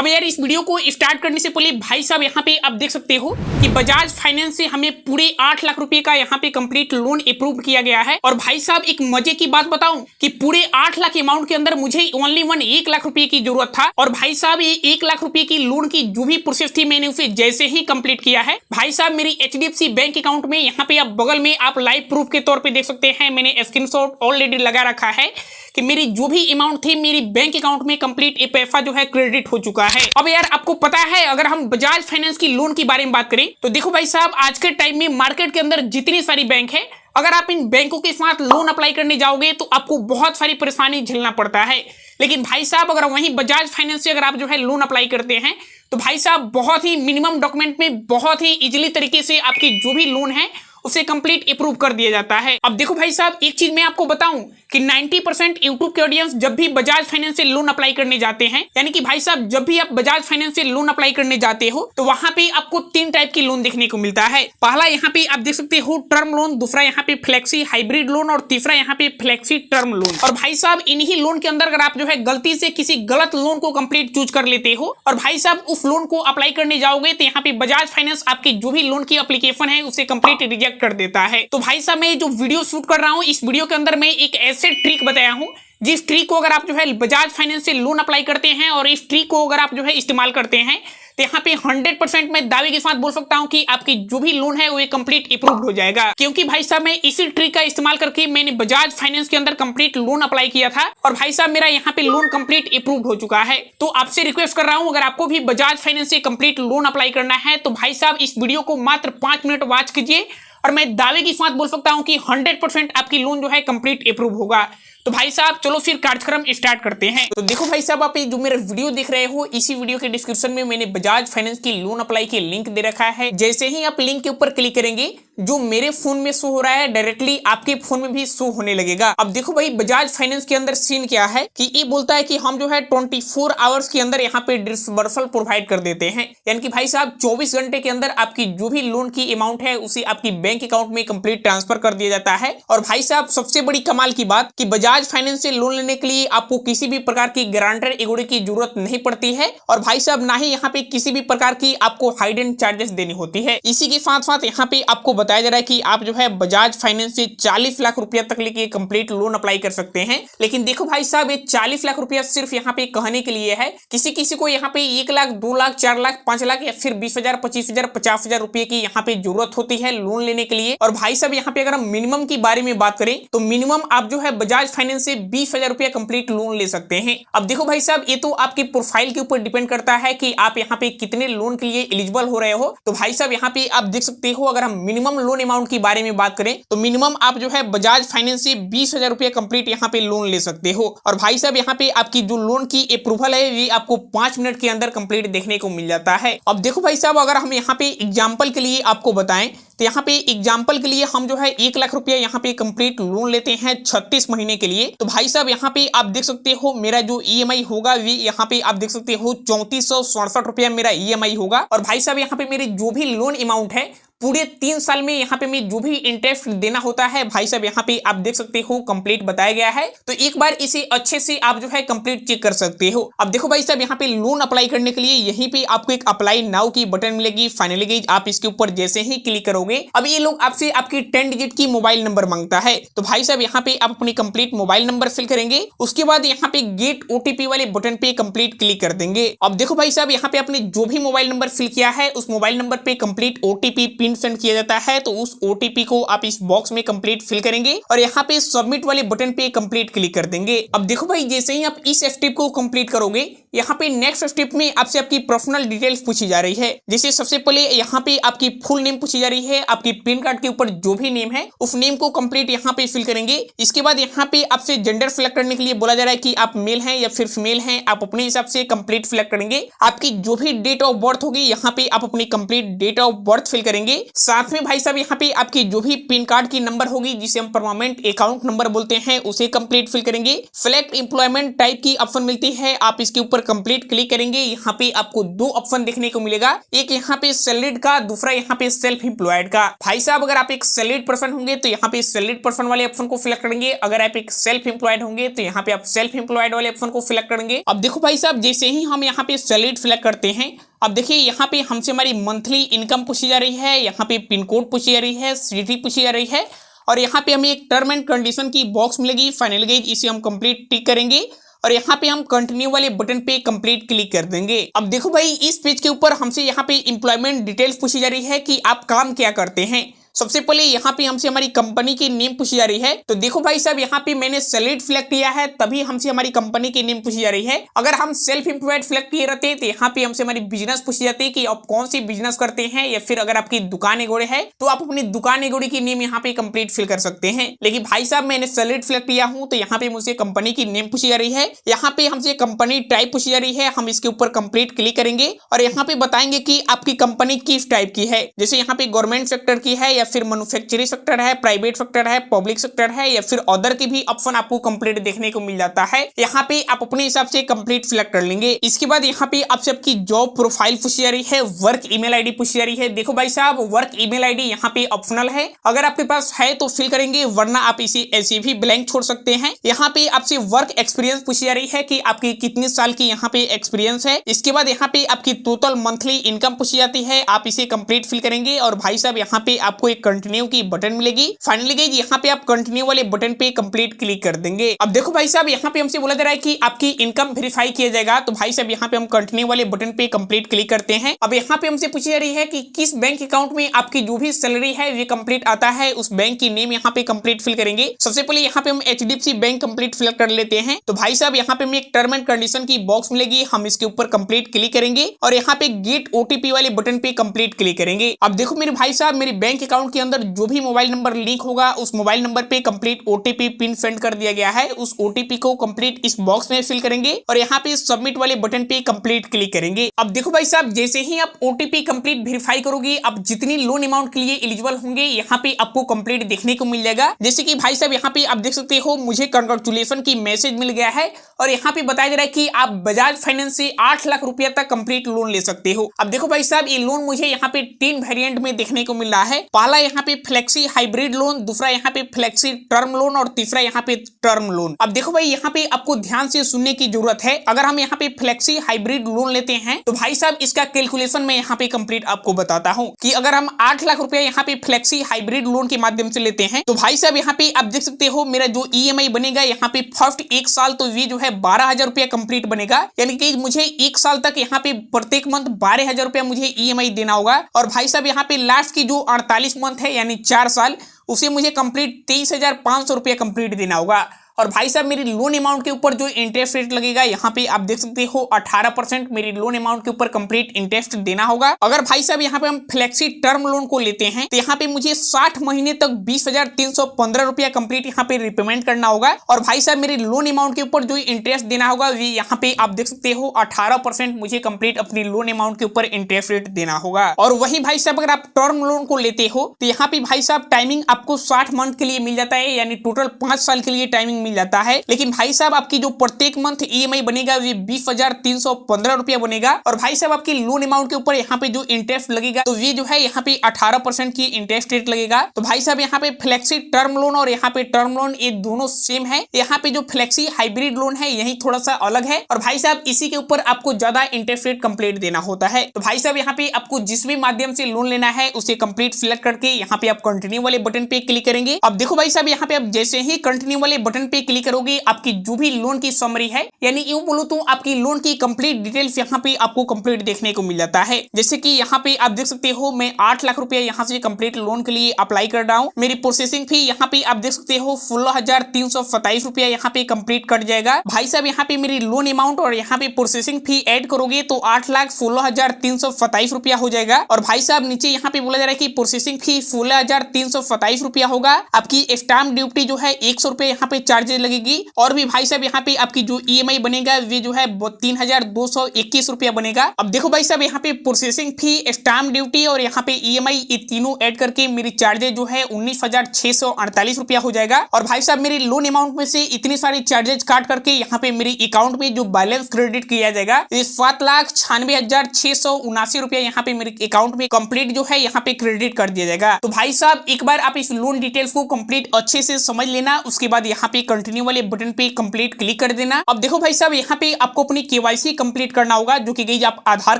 अब यार इस वीडियो को स्टार्ट करने से पहले भाई साहब यहाँ पे आप देख सकते हो कि बजाज फाइनेंस से हमें पूरे 8 लाख रुपए का यहाँ पे कंप्लीट लोन अप्रूव किया गया है। और भाई साहब एक मजे की बात बताऊं कि पूरे 8 लाख अमाउंट के अंदर मुझे ओनली 1 लाख रुपए की जरूरत था। और भाई साहब ये 1 लाख रुपए की लोन की जो भी प्रोसेस थी मैंने उसे जैसे ही कंप्लीट किया है। भाई साहब मेरी HDFC बैंक अकाउंट में यहाँ पे आप बगल में आप लाइव प्रूफ के तौर पे देख सकते हैं, मैंने स्क्रीनशॉट ऑलरेडी लगा रखा है कि मेरी जो भी अमाउंट थी मेरी बैंक अकाउंट में कंप्लीट ये पैसा जो है क्रेडिट हो चुका है। अब यार आपको पता है अगर हम बजाज फाइनेंस की लोन के बारे में बात करें तो देखो भाई साहब आज के टाइम में मार्केट के अंदर जितनी सारी बैंक है, अगर आप इन बैंकों के साथ लोन अप्लाई करने जाओगे तो आपको बहुत सारी परेशानी झेलना पड़ता है। लेकिन भाई साहब अगर वहीं बजाज फाइनेंस से अगर आप जो है लोन अप्लाई करते हैं तो भाई साहब बहुत ही मिनिमम डॉक्यूमेंट में बहुत ही इजीली तरीके से आपकी जो भी लोन है उसे कंप्लीट अप्रूव कर दिया जाता है। अब देखो भाई साहब एक चीज मैं आपको बताऊं कि 90% यूट्यूब के ऑडियंस जब भी बजाज फाइनेंस से लोन अप्लाई करने जाते हैं, यानी कि भाई साहब जब भी आप बजाज फाइनेंस से लोन अप्लाई करने जाते हो तो वहां पे आपको 3 टाइप की लोन देखने को मिलता है। पहला यहाँ पे आप देख सकते हो टर्म लोन, दूसरा यहाँ पे फ्लेक्सी हाइब्रिड लोन और तीसरा यहाँ पे फ्लेक्सी टर्म लोन। और भाई साहब इन्हीं लोन के अंदर अगर आप जो है गलती से किसी गलत लोन को कंप्लीट चूज कर लेते हो और भाई साहब उस लोन को अप्लाई करने जाओगे तो यहाँ पे बजाज फाइनेंस आपकी जो भी लोन की एप्लीकेशन है उसे कंप्लीट रिजेक्ट कर देता है। तो भाई साहब मैं जो वीडियो शूट कर रहा हूँ इस वीडियो के अंदर मैं एक ऐसे ट्रिक बताया हूँ जिस ट्रिक को अगर आप जो है बजाज फाइनेंस से लोन अप्लाई करते हैं और इस ट्रिक को अगर आप जो है इस्तेमाल करते हैं तो यहाँ पे 100% मैं दावे के साथ बोल सकता हूँ कि आपकी जो भी लोन है वो कंप्लीट अप्रूव्ड हो जाएगा। क्योंकि भाई साहब मैं इसी ट्रिक का इस्तेमाल करके मैंने बजाज फाइनेंस के अंदर कंप्लीट लोन अप्लाई किया था और भाई साहब मेरा यहाँ पे लोन कंप्लीट अप्रूव्ड हो चुका है। तो आपसे रिक्वेस्ट कर रहा हूँ अगर आपको भी बजाज फाइनेंस से कंप्लीट लोन अप्लाई करना है तो भाई साहब इस वीडियो को मात्र 5 मिनट वॉच कीजिए और मैं दावे के साथ बोल सकता हूं कि 100% आपकी लोन जो है कंप्लीट अप्रूव होगा। तो भाई साहब चलो फिर कार्यक्रम स्टार्ट करते हैं। तो देखो भाई साहब आप जो मेरा वीडियो देख रहे हो इसी वीडियो के डिस्क्रिप्शन में मैंने बजाज फाइनेंस की लोन अप्लाई की लिंक दे रखा है। जैसे ही आप लिंक के ऊपर क्लिक करेंगे जो मेरे फोन में शो हो रहा है डायरेक्टली आपके फोन में भी शो होने लगेगा। अब देखो भाई बजाज फाइनेंस के अंदर सीन क्या है कि ये बोलता है कि हम जो है 24 आवर्स के अंदर यहाँ पे डिसबर्सल प्रोवाइड कर देते हैं, यानी कि भाई साहब 24 घंटे के अंदर आपकी जो भी लोन की अमाउंट है उसे आपकी बैंक अकाउंट में कंप्लीट ट्रांसफर कर दिया जाता है। और भाई साहब सबसे बड़ी कमाल की बात कि बजाज फाइनेंस से लोन लेने के लिए आपको किसी भी प्रकार की गारंटर एग्रीमेंट की जरूरत नहीं पड़ती है और भाई साहब ना ही यहाँ पे किसी भी प्रकार की आपको हाइडन चार्जेस देनी होती है। इसी के साथ साथ यहाँ पे आपको बताया जा रहा है कि आप जो है बजाज फाइनेंस से 40 लाख रुपया तक लेके कंप्लीट लोन अप्लाई कर सकते हैं। लेकिन देखो भाई साहब ये 40 लाख रुपया सिर्फ यहाँ पे कहने के लिए है। किसी किसी को यहाँ पे 1 लाख 2 लाख 4 लाख 5 लाख या फिर 20,000 25,000 50,000 रुपए की यहाँ पे जरूरत होती है लोन लेने के लिए। और भाई साहब यहाँ पे अगर हम मिनिमम की बारे में बात करें तो मिनिमम आप जो है बजाज फाइनेंस से 20,000 रुपया कंप्लीट लोन ले सकते हैं। अब देखो भाई साहब ये तो आपकी प्रोफाइल के ऊपर डिपेंड करता है कि आप यहाँ पे कितने लोन के लिए एलिजिबल हो रहे हो। तो भाई साहब यहाँ पे आप देख सकते हो अगर हम मिनिमम लोन अमाउंट की बारे में बात करें तो मिनिमम आप जो है बजाज फाइनेंस से 20,000 रुपया कंप्लीट यहाँ पे लोन ले सकते हो। और भाई साहब यहाँ पे आपकी जो लोन की अप्रूवल है ये आपको 5 मिनट के अंदर कंप्लीट देखने को मिल जाता है। अब देखो भाई साहब अगर हम यहाँ पे एग्जाम्पल के लिए आपको बताएं तो यहाँ पे एग्जाम्पल के लिए हम जो है 1 लाख रुपया यहाँ पे कंप्लीट लोन लेते हैं 36 महीने के लिए। तो भाई साहब यहाँ पे आप देख सकते हो मेरा जो EMI होगा वे यहाँ पे आप देख सकते हो 3467 रुपया मेरा EMI होगा। और भाई साहब यहाँ पे मेरी जो भी लोन अमाउंट है पूरे 3 साल में यहाँ पे मैं जो भी इंटरेस्ट देना होता है भाई साहब यहाँ पे आप देख सकते हो कंप्लीट बताया गया है। तो एक बार इसे अच्छे से आप जो है कंप्लीट चेक कर सकते हो। अब देखो भाई साहब यहाँ पे लोन अप्लाई करने के लिए यहीं पे आपको एक अप्लाई नाउ की बटन मिलेगी। फाइनली आप इसके ऊपर जैसे ही क्लिक करोगे अब ये लोग आपसे आपकी 10 डिजिट की मोबाइल नंबर मांगता है। तो भाई साहब यहाँ पे आप अपनी कंप्लीट मोबाइल नंबर फिल करेंगे, उसके बाद यहाँ पे गेट OTP वाले बटन पे कंप्लीट क्लिक कर देंगे। अब देखो भाई साहब यहाँ पे आपने जो भी मोबाइल नंबर फिल किया है उस मोबाइल नंबर पे कंप्लीट OTP पिन सेंड किया जाता है। तो उस OTP को आप इस बॉक्स में कंप्लीट फिल करेंगे और यहाँ पे सबमिट वाले बटन पे कंप्लीट क्लिक कर देंगे। अब देखो भाई जैसे ही आप इस स्टेप को कंप्लीट करोगे यहाँ पे नेक्स्ट स्टेप में आपसे आपकी पर्सनल डिटेल्स पूछी जा रही है। जैसे सबसे पहले यहाँ पे आपकी फुल नेम पूछी जा रही है, आपकी पैन कार्ड के ऊपर जो भी नेम है उस नेम को कंप्लीट यहाँ पे फिल करेंगे। इसके बाद यहाँ पे आपसे जेंडर सिलेक्ट करने के लिए बोला जा रहा है कि आप मेल हैं या फिर फीमेल हैं, आप अपने हिसाब से कंप्लीट सिलेक्ट करेंगे। आपकी जो भी डेट ऑफ बर्थ होगी यहाँ पे आप अपनी complete date of birth fill करेंगे। साथ में भाई साहब यहाँ पे आपकी जो भी पिन कार्ड की नंबर होगी, जिसे हम परमानेंट अकाउंट नंबर बोलते हैं, उसे कंप्लीट फिल करेंगे। सिलेक्ट एम्प्लॉयमेंट टाइप की ऑप्शन मिलती है, आप इसके ऊपर कंप्लीट क्लिक करेंगे। यहाँ पे आपको दो ऑप्शन देखने को मिलेगा, एक यहाँ पे सैलरीड का, दूसरा यहाँ पे सेल्फ एम्प्लॉयड का। भाई साहब अगर आप एक सैलरीड पर्सन होंगे तो यहाँ पे सैलरीड पर्सन वाले ऑप्शन को सिलेक्ट करेंगे, अगर आप एक सेल्फ एम्प्लॉयड होंगे तो यहाँ पे आप सेल्फ एम्प्लॉयड वाले ऑप्शन को सिलेक्ट करेंगे। अब देखो भाई साहब, जैसे ही हम यहाँ पे सैलरीड सिलेक्ट करते हैं, अब देखिए यहाँ पे हमसे हमारी मंथली इनकम पूछी जा रही है, यहाँ पे पिन कोड पूछी जा रही है, सिटी पूछी जा रही है, और यहाँ पे हमें एक टर्म एंड कंडीशन की बॉक्स मिलेगी, फाइनल गेज, इसे हम कंप्लीट टिक करेंगे और यहाँ पे हम कंटिन्यू वाले बटन पे कंप्लीट क्लिक कर देंगे। अब देखो भाई, इस पेज के ऊपर हमसे यहाँ पे एम्प्लॉयमेंट डिटेल्स पूछी जा रही है कि आप काम क्या करते हैं। सबसे पहले यहाँ पे हमसे हमारी कंपनी की नेम पूछी जा रही है, तो देखो भाई साहब यहाँ पे मैंने सैलरीड सिलेक्ट किया है, तभी हमसे हमारी कंपनी की नेम पूछी जा रही है। अगर हम सेल्फ एम्प्लॉयड सिलेक्ट किए रहते तो यहाँ पे हमसे हमारी बिजनेस पूछी जाती है कि आप कौन सी बिजनेस करते हैं, या फिर अगर आपकी दुकान एगोड़े है तो आप अपनी दुकान एगोड़ी की नेम यहाँ पे कंप्लीट फिल कर सकते हैं। लेकिन भाई साहब मैंने सैलरीड सिलेक्ट किया हूँ, तो यहाँ पे मुझे कंपनी की नेम पूछी जा रही है, यहाँ पे हमसे कंपनी टाइप पूछी जा रही है, हम इसके ऊपर कंप्लीट क्लिक करेंगे और यहाँ पे बताएंगे कि आपकी कंपनी किस टाइप की है, जैसे यहाँ पे गवर्नमेंट सेक्टर की है, या फिर मैन्युफैक्चरिंग सेक्टर है, प्राइवेट सेक्टर है, पब्लिक सेक्टर है, या फिर अदर के भी ऑप्शन आपको कंप्लीट देखने को मिल जाता है। यहाँ पे आप अपने हिसाब से कंप्लीट सिलेक्ट कर लेंगे। इसके बाद यहाँ पे आपसे आपकी जॉब प्रोफाइल पूछी जा रही है, वर्क ईमेल आईडी पूछी जा रही है। देखो भाई साहब, वर्क ईमेल आईडी यहाँ पे ऑप्शनल है, अगर आपके पास है तो फिल करेंगे, वरना आप इसे ऐसे भी ब्लैंक छोड़ सकते हैं। यहाँ पे आपसे वर्क एक्सपीरियंस पूछी जा रही है कि आपकी कितने साल की यहाँ पे एक्सपीरियंस है। इसके बाद यहाँ पे आपकी टोटल मंथली इनकम पूछी जाती है, आप इसे कंप्लीट फिल करेंगे और भाई साहब यहाँ पे आपको एक कंटिन्यू की बटन मिलेगी। फाइनली गाइस यहाँ पे आप कंटिन्यू वाले बटन पे कंप्लीट क्लिक कर देंगे। अब देखो भाई साहब, यहाँ पे हमसे बोला जा रहा है कि आपकी इनकम वेरीफाई किया जाएगा, तो भाई साहब यहाँ पे हम कंटिन्यू वाले बटन पे कंप्लीट क्लिक करते हैं। अब यहाँ पे हमसे पूछी जा रही है कि किस बैंक अकाउंट में आपकी जो भी सैलरी है वो कंप्लीट आता है, उस बैंक की नेम यहाँ पे कंप्लीट फिल करेंगे। सबसे पहले यहाँ पे हम HDFC बैंक कंप्लीट फिल कर लेते हैं, तो भाई साहब यहाँ पे हमें एक टर्म एंड कंडीशन की बॉक्स मिलेगी, हम इसके ऊपर कंप्लीट क्लिक करेंगे और यहाँ पे गेट OTP वाले बटन पे कंप्लीट क्लिक करेंगे। अब देखो मेरे भाई साहब, मेरे बैंक अकाउंट के अंदर जो भी मोबाइल नंबर लिंक होगा उस मोबाइल नंबर पे कंप्लीट OTP पिन सेंड कर दिया गया है, उस OTP को कंप्लीट इस बॉक्स में फिल करेंगे और यहाँ पे सबमिट वाले बटन पे कंप्लीट क्लिक करेंगे। अब देखो भाई साहब, जैसे ही आप OTP कंप्लीट वेरीफाई करोगे, आप जितनी लोन अमाउंट के लिए एलिजिबल होंगे यहाँ पे आपको कंप्लीट देखने को मिल जाएगा। जैसे कि भाई साहब यहाँ पे आप देख सकते हो, मुझे कंग्रेचुलेशन की मैसेज मिल गया है और यहाँ पे बताया जा रहा है कि आप बजाज फाइनेंस से 8 लाख रुपया तक कंप्लीट लोन ले सकते हो। अब देखो भाई साहब, ये लोन मुझे यहाँ पे 3 वेरिएंट में देखने को मिल रहा है। पहला यहाँ पे फ्लेक्सी हाइब्रिड लोन, दूसरा यहाँ पे फ्लेक्सी टर्म लोन और तीसरा यहाँ पे टर्म लोन। अब देखो भाई, यहाँ पे आपको ध्यान से सुनने की जरूरत है। अगर हम यहाँ पे फ्लेक्सी हाइब्रिड लोन लेते हैं तो भाई साहब इसका कैलकुलेशन मैं यहाँ पे कंप्लीट आपको बताता हूँ कि अगर हम 8 लाख रुपया यहाँ पे फ्लेक्सी हाइब्रिड लोन के माध्यम से लेते हैं तो भाई साहब यहाँ पे आप देख सकते हो, मेरा जो EMI बनेगा यहाँ पे फर्स्ट 1 साल तो ये जो है 12,000 रुपया कंप्लीट बनेगा, यानी कि मुझे 1 साल तक यहाँ पे प्रत्येक मंथ 12,000 रुपया मुझे EMI देना होगा। और भाई साहब यहाँ पे लास्ट की जो 48 मंथ है यानी 4 साल, उसे मुझे कंप्लीट 23,500 रुपया कंप्लीट देना होगा। और भाई साहब मेरी लोन अमाउंट के ऊपर जो इंटरेस्ट रेट लगेगा यहाँ पे आप देख सकते हो 18% मेरी लोन अमाउंट के ऊपर कंप्लीट इंटरेस्ट देना होगा। अगर भाई साहब यहाँ पे हम फ्लेक्सी टर्म लोन को लेते हैं तो यहाँ पे मुझे 60 महीने तक 20,315 रुपया कंप्लीट यहाँ पे रिपेमेंट करना होगा। और भाई साहब मेरी लोन अमाउंट के ऊपर जो इंटरेस्ट देना होगा ये यहाँ पे आप देख सकते हो 18% मुझे कंप्लीट अपनी लोन अमाउंट के ऊपर इंटरेस्ट रेट देना होगा। और वही भाई साहब अगर आप टर्म लोन को लेते हो तो यहाँ पे भाई साहब टाइमिंग आपको 60 मंथ के लिए मिल जाता है, यानी टोटल 5 साल के लिए टाइमिंग मिल जाता है। लेकिन भाई साहब आपकी जो प्रत्येक मंथ EMI बनेगा वो 20,315 रुपया बनेगा। और भाई साहब आपकी लोन अमाउंट के ऊपर यहाँ पे जो इंटरेस्ट लगेगा तो ये जो है यहाँ पे 18% की इंटरेस्ट रेट लगेगा। तो भाई साहब यहाँ पे फ्लेक्सी टर्म लोन और यहाँ पे टर्म लोन ये दोनों सेम है। यहाँ पे जो फ्लेक्सी हाइब्रिड लोन है यही थोड़ा सा अलग है और भाई साहब इसी के ऊपर आपको ज्यादा इंटरेस्ट रेट कंप्लीट देना होता है। तो भाई साहब यहाँ पे आपको जिस भी माध्यम से लोन लेना है उसे कंप्लीट सिलेक्ट करके यहाँ पे आप कंटिन्यू वाले बटन पे क्लिक करेंगे। अब देखो भाई साहब यहाँ पे आप जैसे ही कंटिन्यू वाले बटन पे क्लिक करोगे आपकी जो भी लोन की समरी है, यानी यूं बोलो तो आपकी लोन की कंप्लीट डिटेल्स यहाँ पे आपको कंप्लीट देखने को मिल जाता है। जैसे कि यहाँ पे आप देख सकते हो मैं 8 लाख रुपया यहाँ से कंप्लीट लोन के लिए अप्लाई कर रहा हूँ। मेरी प्रोसेसिंग फी यहाँ पे आप देख सकते हो 16,327 रुपया यहाँ पे कंप्लीट कट जाएगा। भाई साहब यहाँ पे मेरी लोन अमाउंट और यहाँ पे प्रोसेसिंग फी ऐड करोगे तो 8,16,327 रुपया हो जाएगा। और भाई साहब नीचे यहाँ पे बोला जा रहा है कि प्रोसेसिंग फी 16,327 रुपया होगा। आपकी स्टाम्प ड्यूटी जो है 100 रुपया यहाँ पे चार्ज चार्जेस लगेगी। और भी भाई साहब यहाँ पे आपकी जो EMI बनेगा वे जो है 3221 रुपया बनेगा। अब देखो भाई साहब यहाँ पे प्रोसेसिंग फी, स्टाम्प ड्यूटी और यहाँ पे EMI ये तीनों ऐड करके मेरी चार्जेस जो है 19,648 रुपया हो जाएगा। और भाई साहब मेरे लोन अमाउंट में से इतनी सारी चार्जेस काट करके यहाँ पे मेरे अकाउंट में जो बैलेंस क्रेडिट किया जाएगा 7,96,679 रुपया यहाँ पे मेरे अकाउंट में कंप्लीट जो है यहाँ पे क्रेडिट कर दिया जाएगा। तो भाई साहब एक बार आप इस लोन डिटेल्स को कंप्लीट अच्छे से समझ लेना, उसके बाद यहाँ पे कंटिन्यू वाले बटन पे कंप्लीट क्लिक कर देना। अब देखो भाई साहब यहाँ पे आपको अपनी KYC कंप्लीट करना होगा, जो कि गई आप आधार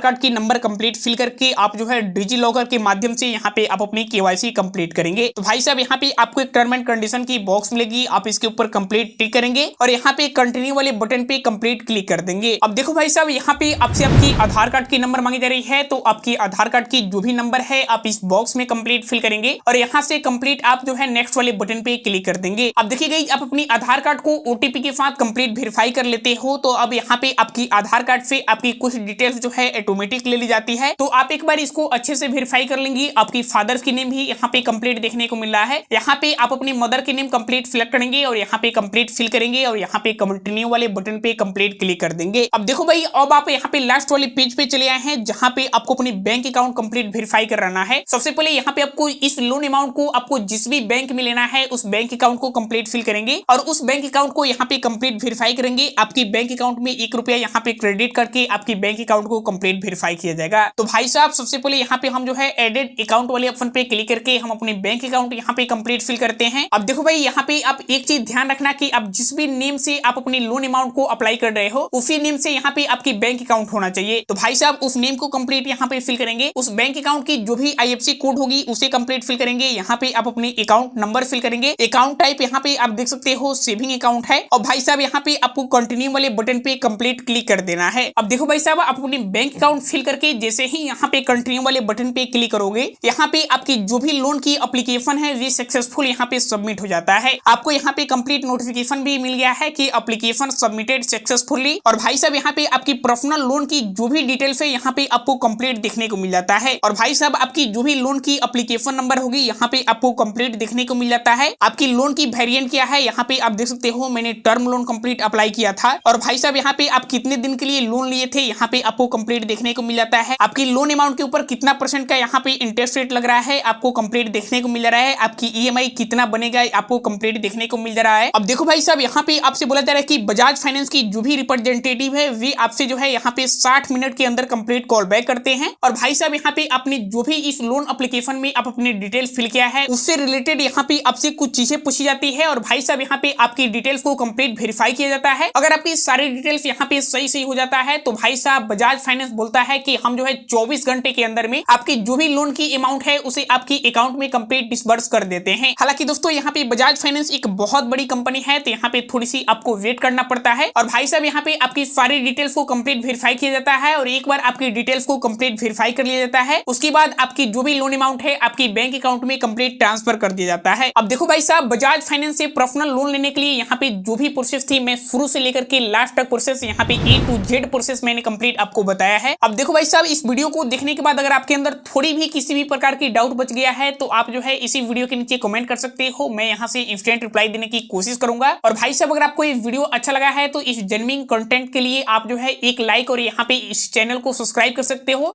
कार्ड की नंबर कंप्लीट फिल करके आप जो है डिजी लॉकर के माध्यम से यहाँ पे आप अपनी KYC कंप्लीट करेंगे। तो भाई साहब यहाँ पे आपको एक टर्म एंड कंडीशन की बॉक्स मिलेगी, आप इसके ऊपर कंप्लीट टिक करेंगे और यहाँ पे कंटिन्यू वाले बटन पे कंप्लीट क्लिक कर देंगे। अब देखो भाई साहब यहाँ पे आपसे आपकी आधार कार्ड की नंबर मांगी जा रही है, तो आपकी आधार कार्ड की जो भी नंबर है आप इस बॉक्स में कंप्लीट फिल करेंगे और यहाँ से कंप्लीट आप जो है नेक्स्ट वाले बटन पे क्लिक कर देंगे। अब देखिए गई आप अपनी आधार कार्ड को OTP के साथ कंप्लीट वेरीफाई कर लेते हो, तो अब यहाँ पे आपकी आधार कार्ड से आपकी कुछ डिटेल्स जो है ऑटोमेटिक ले ली जाती है। तो आप एक बार इसको अच्छे से वेरीफाई कर लेंगे। आपकी फादर्स की नेम भी यहाँ पे कंप्लीट देखने को मिल रहा है। यहाँ पे आप अपनी मदर की नेम कंप्लीट सिलेक्ट करेंगे और यहाँ पे कंप्लीट फिल करेंगे और यहाँ पे कंटिन्यू वाले बटन पे कंप्लीट क्लिक कर देंगे। अब देखो भाई अब आप यहाँ पे लास्ट वाले पेज पे चले आए हैं, जहाँ पे आपको अपनी बैंक अकाउंट कंप्लीट वेरीफाई कराना है। सबसे पहले यहाँ पे आपको इस लोन अमाउंट को आपको जिस भी बैंक में लेना है उस बैंक अकाउंट को कंप्लीट फिल करेंगे और उस बैंक अकाउंट को यहाँ पे कंप्लीट वेरीफाई करेंगे। आपकी बैंक अकाउंट में 1 रुपया यहाँ पे क्रेडिट करके आपकी बैंक अकाउंट को कंप्लीट वेरीफाई किया जाएगा। तो भाई साहब सबसे पहले यहाँ पे हम जो है एडेड अकाउंट वाले ऑप्शन पे क्लिक करके हम अपने बैंक अकाउंट यहाँ पे कंप्लीट फिल करते हैं। अब देखो भाई यहाँ पे आप एक चीज ध्यान रखना कि आप जिस भी नेम से आप अपनी लोन अमाउंट को अप्लाई कर रहे हो उसी नेम से यहाँ पे आपकी बैंक अकाउंट होना चाहिए। तो भाई साहब उस नेम को कंप्लीट यहाँ पे फिल करेंगे। उस बैंक अकाउंट की जो भी IFSC कोड होगी उसे कंप्लीट फिल करेंगे। यहाँ पे आप अपने अकाउंट नंबर फिल करेंगे। अकाउंट टाइप यहाँ पे आप देख सकते हो सेविंग अकाउंट है और भाई साहब यहाँ पे आपको कंटिन्यू वाले बटन पे कंप्लीट क्लिक कर देना है। अब देखो भाई साहब आप अपने बैंक अकाउंट फिल करके जैसे ही यहाँ पे कंटिन्यू वाले बटन पे क्लिक करोगे, यहाँ पे आपकी जो भी लोन की एप्लीकेशन है वो सक्सेसफुल यहाँ पे सबमिट हो जाता है। आपको यहाँ पे कंप्लीट नोटिफिकेशन भी मिल गया है कि एप्लीकेशन सबमिटेड सक्सेसफुली। और भाई साहब यहाँ पे आपकी पर्सनल लोन की जो भी डिटेल्स है यहाँ पे आपको कंप्लीट देखने को मिल जाता है। और भाई साहब आपकी जो भी लोन की एप्लीकेशन नंबर होगी यहाँ पे आपको कंप्लीट देखने को मिल जाता है। आपकी लोन की वेरिएंट क्या है यहाँ पे आप देख सकते हो, मैंने टर्म लोन कंप्लीट अप्लाई किया था। और भाई साहब यहाँ पे आप कितने दिन के लिए लोन लिए थे यहाँ पे आपको कंप्लीट देखने को मिल जाता है। आपकी लोन अमाउंट के ऊपर कितना % का यहाँ पे इंटरेस्ट रेट लग रहा है आपको कंप्लीट देखने को मिल रहा है। आपकी EMI कितना बनेगा आपको कंप्लीट देखने को मिल रहा है। अब देखो भाई साहब यहाँ पे आपसे बोला जा रहा है कि बजाज फाइनेंस की जो भी रिप्रेजेंटेटिव है वे आपसे जो है यहाँ पे 60 मिनट के अंदर कंप्लीट कॉल बैक करते हैं। और भाई साहब यहाँ पे आपने जो भी इस लोन एप्लीकेशन में आप अपनी डिटेल्स फिल किया है उससे रिलेटेड यहाँ पे आपसे कुछ चीजें पूछी जाती है और भाई साहब यहाँ पे आपकी डिटेल्स को कंप्लीट वेरीफाई किया जाता है। अगर आपकी सारी डिटेल्स यहाँ पे सही हो जाता है तो भाई साहब बजाज फाइनेंस बोलता है कि हम जो है 24 घंटे के अंदर में आपकी जो भी लोन की अमाउंट है उसे आपकी अकाउंट में कंप्लीट डिसबर्स कर देते हैं। हालांकि दोस्तों यहाँ पे बजाज फाइनेंस एक बहुत बड़ी कंपनी है, तो यहाँ पे थोड़ी सी आपको वेट करना पड़ता है। और भाई साहब यहाँ पे आपकी सारी डिटेल्स को कंप्लीट वेरीफाई किया जाता है और एक बार आपकी डिटेल्स को कंप्लीट वेरीफाई कर लिया जाता है उसके बाद आपकी जो भी लोन अमाउंट है आपकी बैंक अकाउंट में कंप्लीट ट्रांसफर कर दिया जाता है। अब देखो भाई साहब बजाज फाइनेंस से पर्सनल लोन लेने के लिए यहाँ पे जो भी प्रोसेस थी मैं शुरू से लेकर के लास्ट तक प्रोसेस यहाँ पे A to Z प्रोसेस मैंने कंप्लीट आपको बताया है। अब देखो भाई साहब इस वीडियो को देखने के बाद अगर आपके अंदर थोड़ी भी किसी भी प्रकार की डाउट बच गया है तो आप जो है इसी वीडियो के नीचे कमेंट कर सकते हो, मैं यहाँ से इंस्टेंट रिप्लाई देने की कोशिश करूंगा। और भाई साहब अगर आपको ये वीडियो अच्छा लगा है तो इस जेन्युइन कंटेंट के लिए आप जो है एक लाइक और यहाँ पे इस चैनल को सब्सक्राइब कर सकते हो।